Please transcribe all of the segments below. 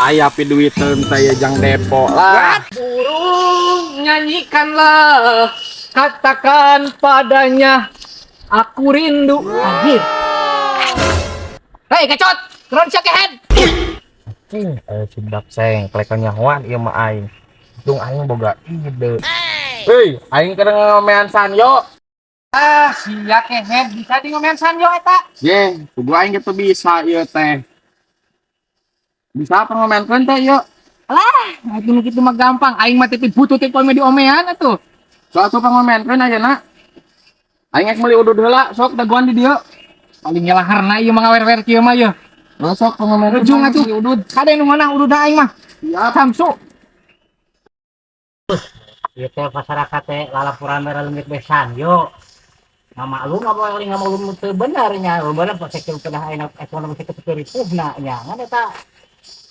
Aya pi duiteun teh jang depo lah. Burung nyanyikanlah, katakan padanya aku rindu. Akhir. Hei kecot, keron cakehead. Sidak seng, klekan nyahoan ieu mah aing. Dung aing boga ide. Hei, aing keur ngomean sanyo. Ah, sia kehead bisa di ngomean sanjo eta. Ye, kudu aing kitu bisa ieu teh. Bisa apa ngomeankeun teh ieu? Alah, atuh kitu mah gampang. Aing mah titip butuh tipe di omean atuh. Sok atuh pangomeankeun ayeuna. Aing rek meuli udud heula, sok daguan di dieu. Paling ngelaharna ieu mah ngawer-wer kieu mah ieu. Sok pangomeankeun. Ujung atuh udud. Kade nu meunang udud aing mah. Siap. Samsu. Ieu teh masyarakat teh lalapuran mere leungit besan yo. Mamaklum apa paling ngamaklum teu bener nya, bener pas keur pernah aya ekonomi kita ripuhna nya. Ngan eta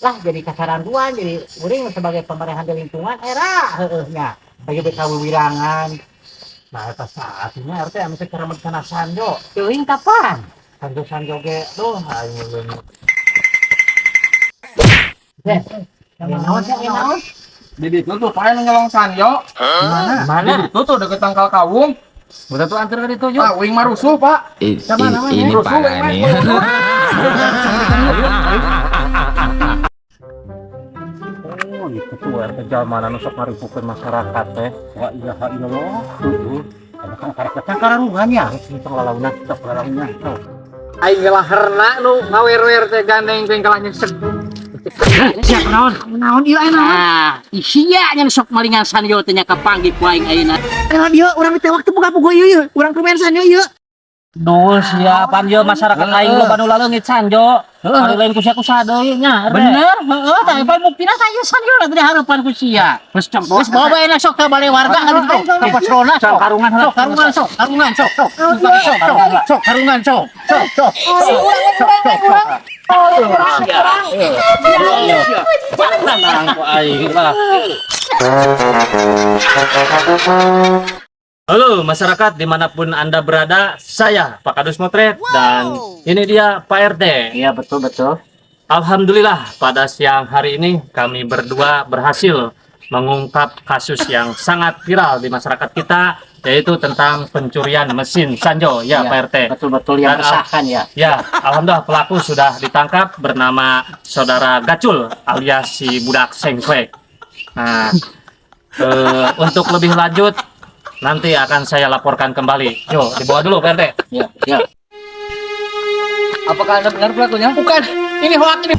lah jadi kasarantuan jadi uring sebagai pemerintahan di lingkungan era heueuh nya. Bagi kawiwirangan. Nah eta saatnya RT anu teh keremet kana sanjo. Teuing kapan? Sanjo ge duh aing leungit. Naon sih naon? Di ditu tuh pae nyolong sanyo. Mana? Di ditu tuh deket tangkal kawung. Udah tuh antar ke ditu yuk. Pak, wing mah rusuh, Pak. Ini parah nih. Oh, itu tuh RT zaman anu sok ngaripukeun masyarakat teh. Wa ilaha illallah. Ada kan karakternya kararungan ya. Itu lalauna, sok lalauna. Aing ngelaharna nu ngawer-wer teh gandeng teh kalah nyesek. Siap naon ieu ayeuna? Ah, isia nya sok malingan sanyo teh nya kapanggih ku aing ayeuna. Ayeuna dieu urang teh waktu boga puguh ieu, urang kumain sanyo ieu. Duh, siapan yo masyarakat aing loba nu laleungit sanjo. Ari lain ku sia deui nya. Bener, heeh, tah bae buktina tah ieu sanjo teh hareupan ku sia. Geus bawa bae na sok ka bale warga ka ditu. Ka pasrona sok karungan heula. Sok karungan sok. Sok karungan sok. Sok. Halo masyarakat dimanapun Anda berada, saya Pak Kadus Motret dan ini dia Pak RT. Iya betul. Alhamdulillah pada siang hari ini kami berdua berhasil mengungkap kasus yang sangat viral di masyarakat kita, yaitu tentang pencurian mesin sanjo ya, Pak RT. Betul yang Dan resahkan ya. Ya, alhamdulillah pelaku sudah ditangkap bernama Saudara Gacul alias si budak sengkwek. Nah, untuk lebih lanjut nanti akan saya laporkan kembali. Yo, dibawa dulu Pak RT. Ya. Apakah Anda benar pelakunya? Bukan. Ini hoak ini.